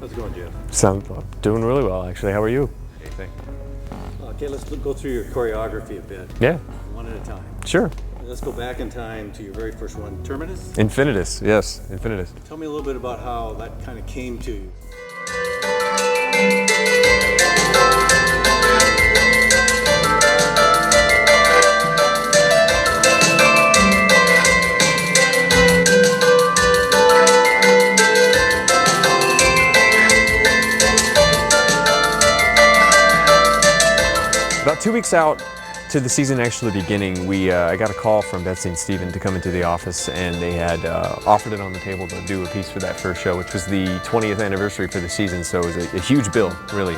How's it going, Geoff? Doing really well, actually. How are you? Okay, let's go through your choreography a bit. Yeah. One at a time. Sure. Let's go back in time to your very first one, Terminus. Infinitus, yes, Infinitus. Tell me a little bit about how that kind of came to you. About 2 weeks out to the season actually beginning, I got a call from Betsy and Steven to come into the office, and they had offered it on the table to do a piece for that first show, which was the 20th anniversary for the season, so it was a huge bill, really.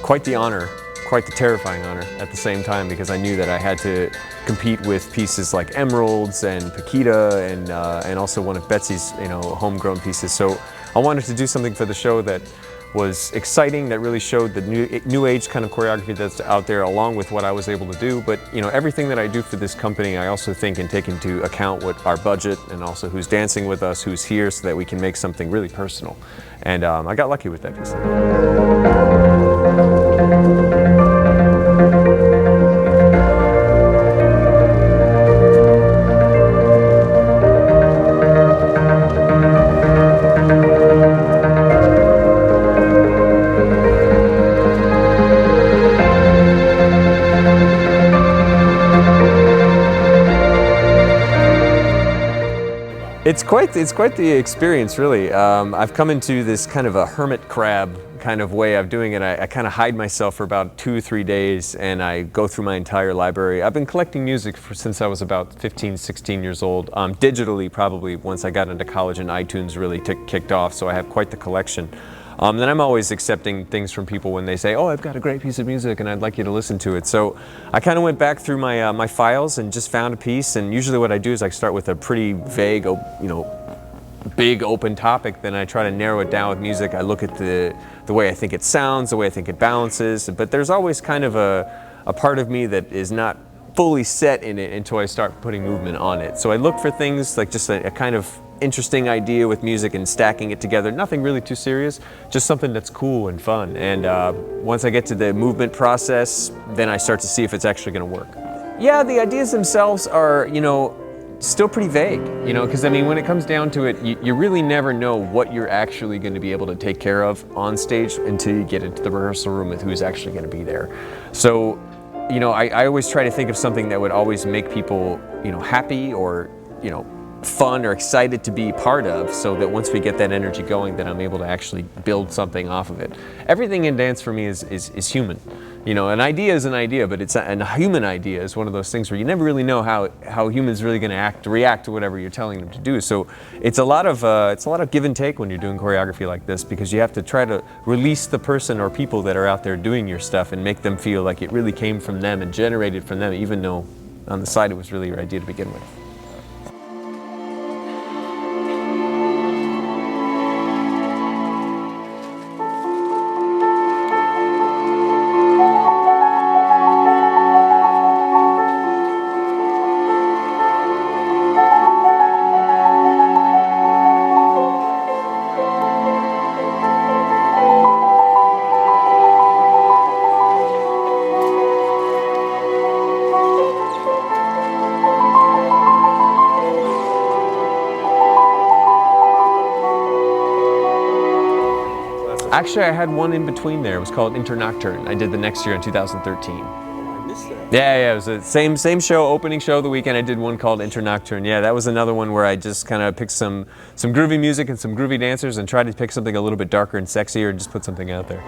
Quite the honor, quite the terrifying honor at the same time, because I knew that I had to compete with pieces like Emeralds and Paquita and also one of Betsy's homegrown pieces. So I wanted to do something for the show that was exciting, that really showed the new age kind of choreography that's out there, along with what I was able to do. But everything that I do for this company, I also think and take into account what our budget and also who's dancing with us, who's here, so that we can make something really personal. And I got lucky with that piece. It's quite the experience, really. I've come into this kind of a hermit crab kind of way of doing it. I kind of hide myself for about 2 or 3 days, and I go through my entire library. I've been collecting music since I was about 15, 16 years old. Digitally, probably once I got into college and iTunes really kicked off, so I have quite the collection. Then I'm always accepting things from people when they say, oh, I've got a great piece of music and I'd like you to listen to it. So I kind of went back through my files and just found a piece, and usually what I do is I start with a pretty vague, big open topic, then I try to narrow it down with music. I look at the way I think it sounds, the way I think it balances, but there's always kind of a part of me that is not fully set in it until I start putting movement on it. So I look for things like just a kind of interesting idea with music and stacking it together. Nothing really too serious, just something that's cool and fun. And once I get to the movement process, then I start to see if it's actually going to work. Yeah, the ideas themselves are, still pretty vague, because I mean, when it comes down to it, you really never know what you're actually going to be able to take care of on stage until you get into the rehearsal room with who's actually going to be there. So, I always try to think of something that would always make people, happy or, fun or excited to be part of, so that once we get that energy going, then I'm able to actually build something off of it. Everything in dance for me is human. An idea is an idea, but a human idea is one of those things where you never really know how humans really going to react to whatever you're telling them to do. So it's a lot of give and take when you're doing choreography like this, because you have to try to release the person or people that are out there doing your stuff and make them feel like it really came from them and generated from them, even though on the side it was really your idea to begin with. Actually, I had one in between there. It was called Internocturne. I did the next year in 2013. I missed that. Yeah, it was the same show, opening show of the weekend. I did one called Internocturne. Yeah, that was another one where I just kind of picked some groovy music and some groovy dancers and tried to pick something a little bit darker and sexier and just put something out there.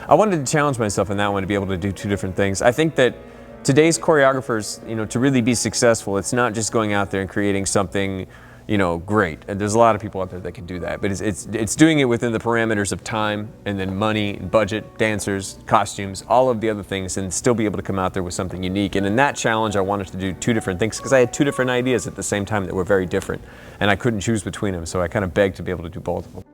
I wanted to challenge myself in that one to be able to do two different things. I think that today's choreographers, to really be successful, it's not just going out there and creating something, great. And there's a lot of people out there that can do that, but it's doing it within the parameters of time and then money, and budget, dancers, costumes, all of the other things, and still be able to come out there with something unique. And in that challenge, I wanted to do two different things because I had two different ideas at the same time that were very different, and I couldn't choose between them. So I kind of begged to be able to do both of them.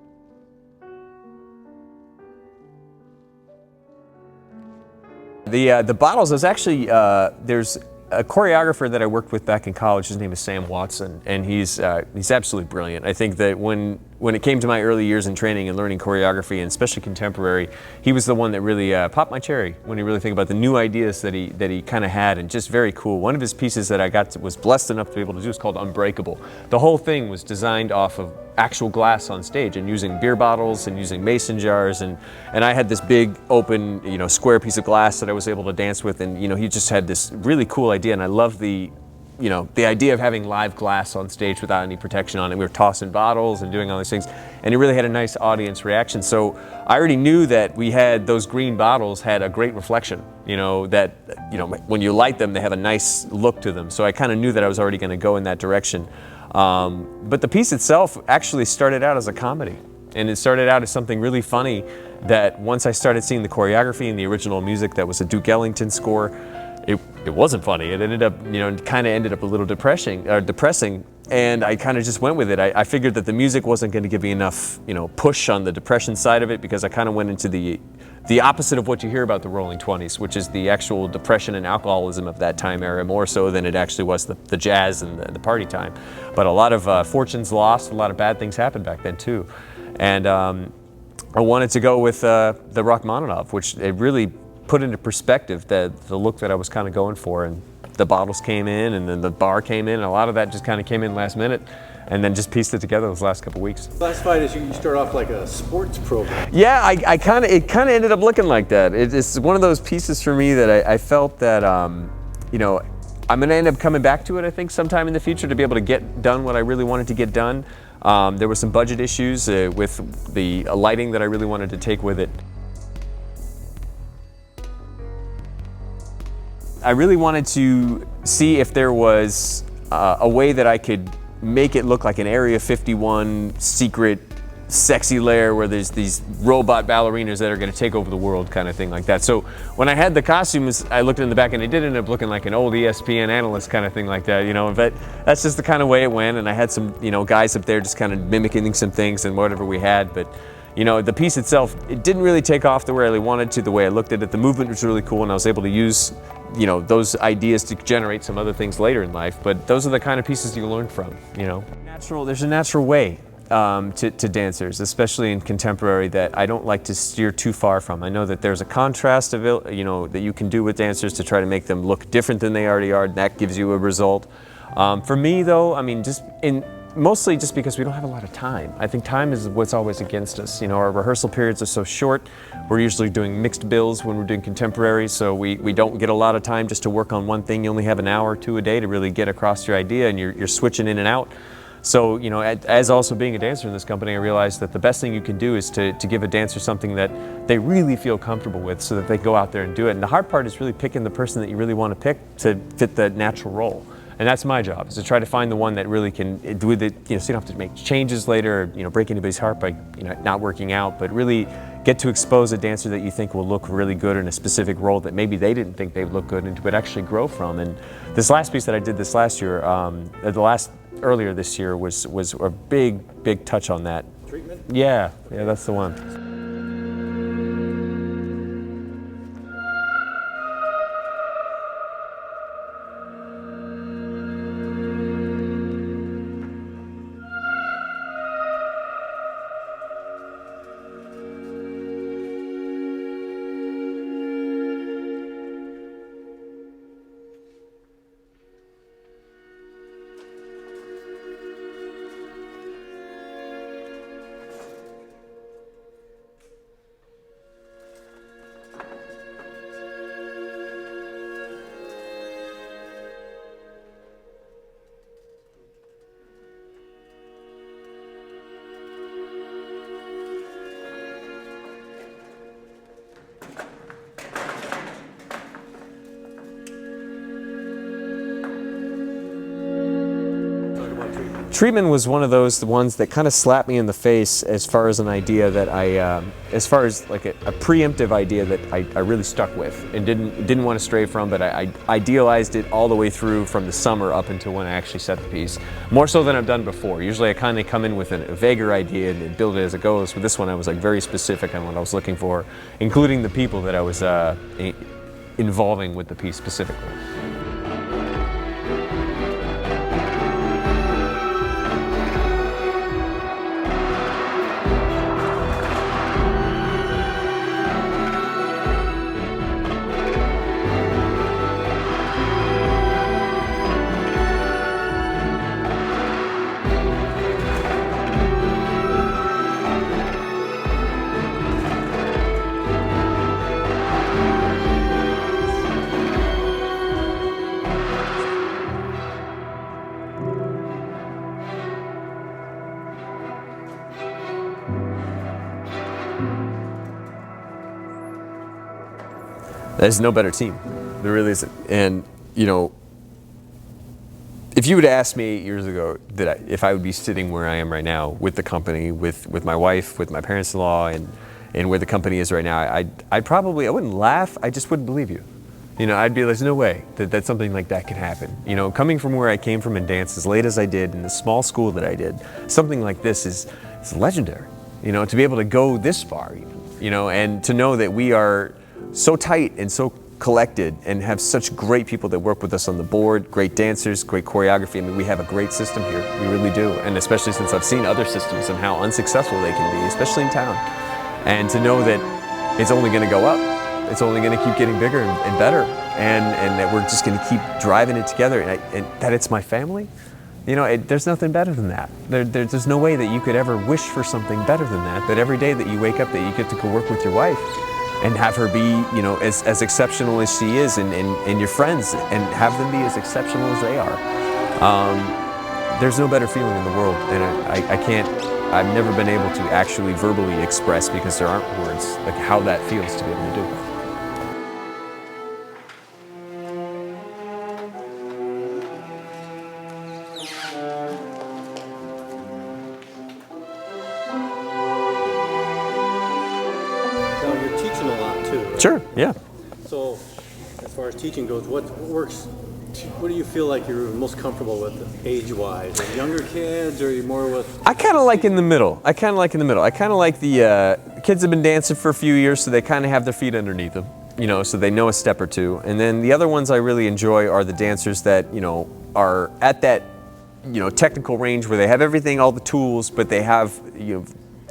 The bottles is actually, there's a choreographer that I worked with back in college. His name is Sam Watson, and he's absolutely brilliant. I think that when it came to my early years in training and learning choreography, and especially contemporary, he was the one that really popped my cherry when you really think about the new ideas that he kind of had, and just very cool. One of his pieces that I was blessed enough to be able to do is called Unbreakable. The whole thing was designed off of actual glass on stage and using beer bottles and using mason jars, and I had this big open square piece of glass that I was able to dance with, and he just had this really cool idea, and I loved the idea of having live glass on stage without any protection on it. We were tossing bottles and doing all these things, and it really had a nice audience reaction. So I already knew that we had those green bottles had a great reflection, when you light them, they have a nice look to them. So I kind of knew that I was already going to go in that direction. But the piece itself actually started out as a comedy, and it started out as something really funny that once I started seeing the choreography and the original music that was a Duke Ellington score, it wasn't funny. It ended up, kind of ended up a little depressing, and I kind of just went with it. I figured that the music wasn't going to give me enough, push on the depression side of it, because I kind of went into the opposite of what you hear about the Rolling 20s, which is the actual depression and alcoholism of that time era, more so than it actually was the jazz and the party time. But a lot of fortunes lost, a lot of bad things happened back then too. And I wanted to go with the Rachmaninoff, which it really put into perspective the look that I was kind of going for. And the bottles came in, and then the bar came in, and a lot of that just kind of came in last minute, and then just pieced it together those last couple weeks. Classified as you start off like a sports program. Yeah, it kind of ended up looking like that. It's one of those pieces for me that I felt that I'm going to end up coming back to it, I think, sometime in the future, to be able to get done what I really wanted to get done. There were some budget issues with the lighting that I really wanted to take with it. I really wanted to see if there was a way that I could make it look like an Area 51 secret sexy lair where there's these robot ballerinas that are going to take over the world, kind of thing like that. So when I had the costumes, I looked in the back, and it did end up looking like an old ESPN analyst kind of thing like that, but that's just the kind of way it went. And I had some guys up there just kind of mimicking some things and whatever we had, but the piece itself, it didn't really take off the way I really wanted to, the way I looked at it. The movement was really cool, and I was able to use those ideas to generate some other things later in life. But those are the kind of pieces you learn from. There's a natural way to dancers, especially in contemporary, that I don't like to steer too far from. I know that there's a contrast of that you can do with dancers to try to make them look different than they already are, and that gives you a result. For me though, mostly just because we don't have a lot of time. I think time is what's always against us. Our rehearsal periods are so short. We're usually doing mixed bills when we're doing contemporary, so we don't get a lot of time just to work on one thing. You only have an hour or two a day to really get across your idea, and you're switching in and out. So, as also being a dancer in this company, I realized that the best thing you can do is to give a dancer something that they really feel comfortable with, so that they go out there and do it. And the hard part is really picking the person that you really want to pick to fit the natural role. And that's my job, is to try to find the one that really can do it, so you don't have to make changes later, or, break anybody's heart by, not working out, but really get to expose a dancer that you think will look really good in a specific role that maybe they didn't think they'd look good into, but actually grow from. And this last piece that I did this last year, earlier this year, was a big touch on that. Treatment? Yeah, that's the one. treatment was one of those the ones that kind of slapped me in the face as far as an idea that as far as like a preemptive idea that I really stuck with and didn't want to stray from, but I idealized it all the way through from the summer up until when I actually set the piece, more so than I've done before. Usually I kind of come in with a vaguer idea and build it as it goes. With this one, I was like very specific on what I was looking for, including the people that I was involving with the piece specifically. There's no better team. There really isn't. And, you know, if you would have asked me 8 years ago if I would be sitting where I am right now with the company, with my wife, with my parents-in-law, and where the company is right now, I wouldn't laugh, I just wouldn't believe you. You know, I'd be like, there's no way that something like that could happen. You know, coming from where I came from in dance as late as I did, in the small school that I did, something like this is legendary. You know, to be able to go this far even, you know, and to know that we are so tight and so collected and have such great people that work with us on the board, great dancers, great choreography. I mean, we have a great system here, we really do. And especially since I've seen other systems and how unsuccessful they can be, especially in town. And to know that it's only gonna go up, it's only gonna keep getting bigger and better, and that we're just gonna keep driving it together, and that it's my family. You know, there's nothing better than that. There's no way that you could ever wish for something better than that every day that you wake up that you get to go work with your wife and have her be, you know, as exceptional as she is, and your friends, and have them be as exceptional as they are. There's no better feeling in the world, and I've never been able to actually verbally express, because there aren't words, like how that feels to be able to do it. You're teaching a lot too, right? Sure, yeah. So, as far as teaching goes, what works? What do you feel like you're most comfortable with, age-wise? Are younger kids, or are you more with? I kind of like in the middle. I kind of like the kids have been dancing for a few years, so they kind of have their feet underneath them, you know, so they know a step or two. And then the other ones I really enjoy are the dancers that, you know, are at that, you know, technical range where they have everything, all the tools, but they have, you know,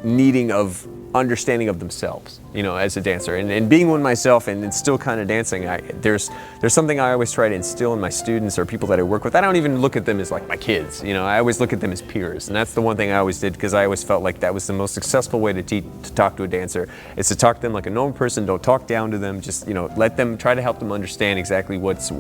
needing of understanding of themselves, you know, as a dancer, and being one myself, and still kind of dancing. There's something I always try to instill in my students or people that I work with. I don't even look at them as like my kids, you know. I always look at them as peers, and that's the one thing I always did, because I always felt like that was the most successful way to talk to a dancer, is to talk to them like a normal person. Don't talk down to them. Just, you know, let them, try to help them understand exactly what's.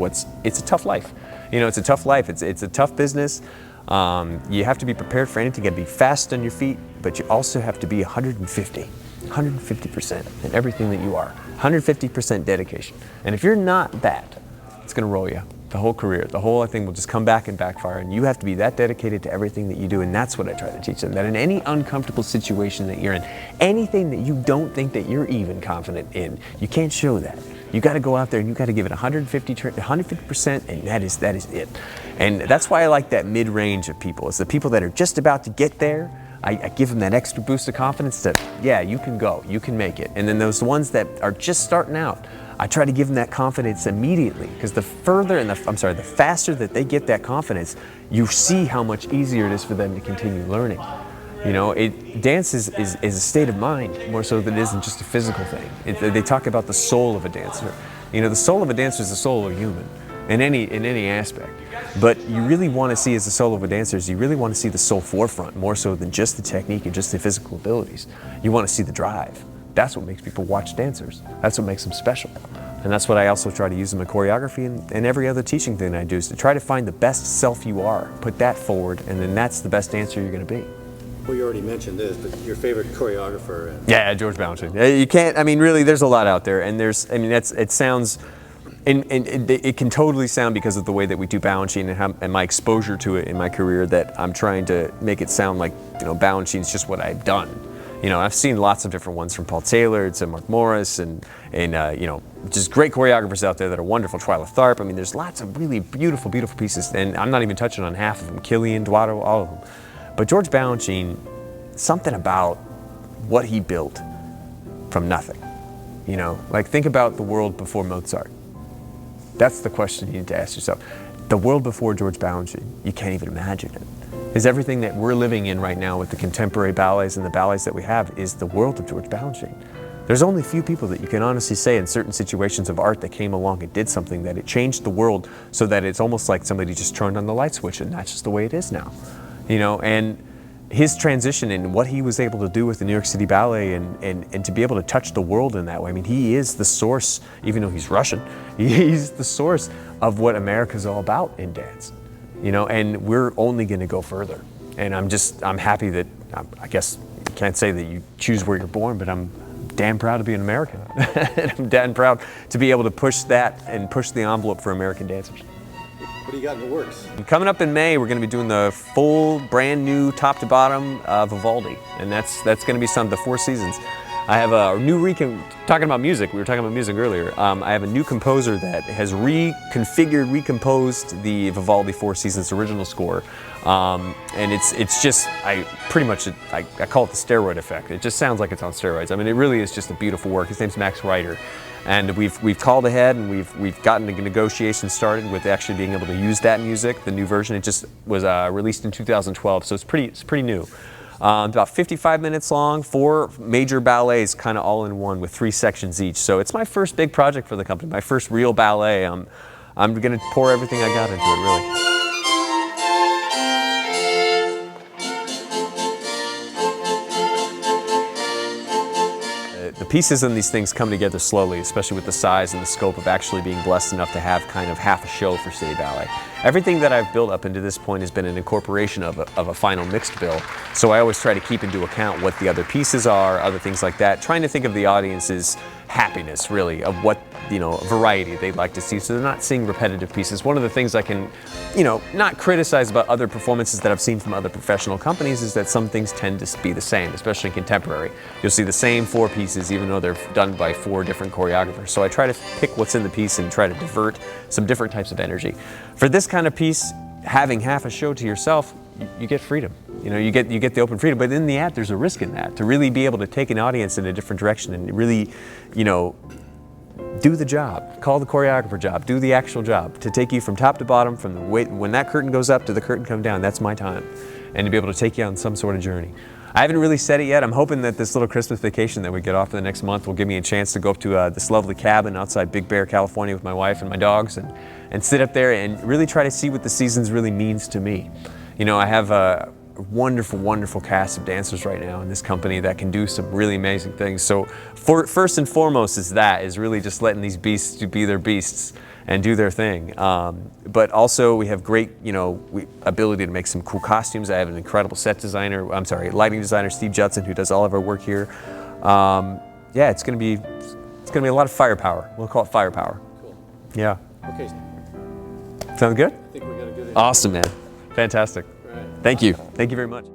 It's a tough life, you know. It's a tough life. It's a tough business. You have to be prepared for anything. You got to be fast on your feet, but you also have to be 150% in everything that you are. 150% dedication. And if you're not that, it's going to roll you the whole career. The whole thing will just come back and backfire, and you have to be that dedicated to everything that you do. And that's what I try to teach them, that in any uncomfortable situation that you're in, anything that you don't think that you're even confident in, you can't show that. You got to go out there and you got to give it 150%, and that is it. And that's why I like that mid-range of people. It's the people that are just about to get there. I give them that extra boost of confidence that, yeah, you can go, you can make it. And then those ones that are just starting out, I try to give them that confidence immediately, because the faster that they get that confidence, you see how much easier it is for them to continue learning. You know, dance is a state of mind more so than it isn't just a physical thing. They talk about the soul of a dancer. You know, the soul of a dancer is the soul of a human in any aspect. But you really want to see, as the soul of a dancer, you really want to see the soul forefront more so than just the technique and just the physical abilities. You want to see the drive. That's what makes people watch dancers. That's what makes them special. And that's what I also try to use in my choreography and every other teaching thing I do, is to try to find the best self you are, put that forward, and then that's the best dancer you're going to be. Well, you already mentioned this, but your favorite choreographer? Yeah, George Balanchine. You can't, I mean, really, there's a lot out there, and it sounds and it can totally sound, because of the way that we do Balanchine and my exposure to it in my career, that I'm trying to make it sound like, you know, Balanchine is just what I've done. You know, I've seen lots of different ones, from Paul Taylor to Mark Morris, and you know, just great choreographers out there that are wonderful. Twyla Tharp. I mean, there's lots of really beautiful, beautiful pieces, and I'm not even touching on half of them. Killian, Duato, all of them. But George Balanchine, something about what he built from nothing. You know, like, think about the world before Mozart. That's the question you need to ask yourself. The world before George Balanchine, you can't even imagine it. Is everything that we're living in right now with the contemporary ballets and the ballets that we have is the world of George Balanchine. There's only a few people that you can honestly say in certain situations of art that came along and did something, that it changed the world so that it's almost like somebody just turned on the light switch, and that's just the way it is now. You know, and his transition and what he was able to do with the New York City Ballet, and to be able to touch the world in that way. I mean, he is the source, even though he's Russian, he's the source of what America's all about in dance. You know, and we're only going to go further. And I'm happy that, I guess you can't say that you choose where you're born, but I'm damn proud to be an American. And I'm damn proud to be able to push that and push the envelope for American dancers. What do you got in the works? Coming up in May, we're going to be doing the full, brand new, top to bottom Vivaldi, and that's going to be the 4 seasons. I have a new talking about music. We were talking about music earlier. I have a new composer that has reconfigured, recomposed the Vivaldi 4 Seasons original score, and it's just I call it the steroid effect. It just sounds like it's on steroids. I mean, it really is just a beautiful work. His name's Max Reiter. And we've called ahead, and we've gotten the negotiations started with actually being able to use that music. The new version, it just was released in 2012, so it's pretty new. About 55 minutes long, 4 major ballets, kind of all in one, with 3 sections each. So it's my first big project for the company, my first real ballet. I'm going to pour everything I got into it, really. The pieces in these things come together slowly, especially with the size and the scope of actually being blessed enough to have kind of half a show for City Ballet. Everything that I've built up into this point has been an incorporation of a final mixed bill, so I always try to keep into account what the other pieces are, other things like that, trying to think of the audience's happiness, really, of what, you know, variety they'd like to see, so they're not seeing repetitive pieces. One of the things I can, you know, not criticize about other performances that I've seen from other professional companies is that some things tend to be the same, especially in contemporary. You'll see the same 4 pieces even though they're done by 4 different choreographers. So I try to pick what's in the piece and try to divert some different types of energy. For this kind of piece, having half a show to yourself, you get freedom. You know, you get the open freedom, but in the end, there's a risk in that, to really be able to take an audience in a different direction and really, you know, do the job, call the choreographer job, do the actual job, to take you from top to bottom, from the when that curtain goes up to the curtain come down. That's my time, and to be able to take you on some sort of journey. I haven't really said it yet. I'm hoping that this little Christmas vacation that we get off for the next month will give me a chance to go up to this lovely cabin outside Big Bear, California with my wife and my dogs, and sit up there and really try to see what the seasons really means to me. You know, I have a wonderful, wonderful cast of dancers right now in this company that can do some really amazing things. So first and foremost is really just letting these beasts be their beasts and do their thing. But also we have great, you know, ability to make some cool costumes. I have an incredible lighting designer, Steve Judson, who does all of our work here. Yeah, it's gonna be a lot of firepower. We'll call it firepower. Cool. Yeah. Okay. Sound good? I think we got a good. Awesome, man. Fantastic. All right. Thank you. Thank you very much.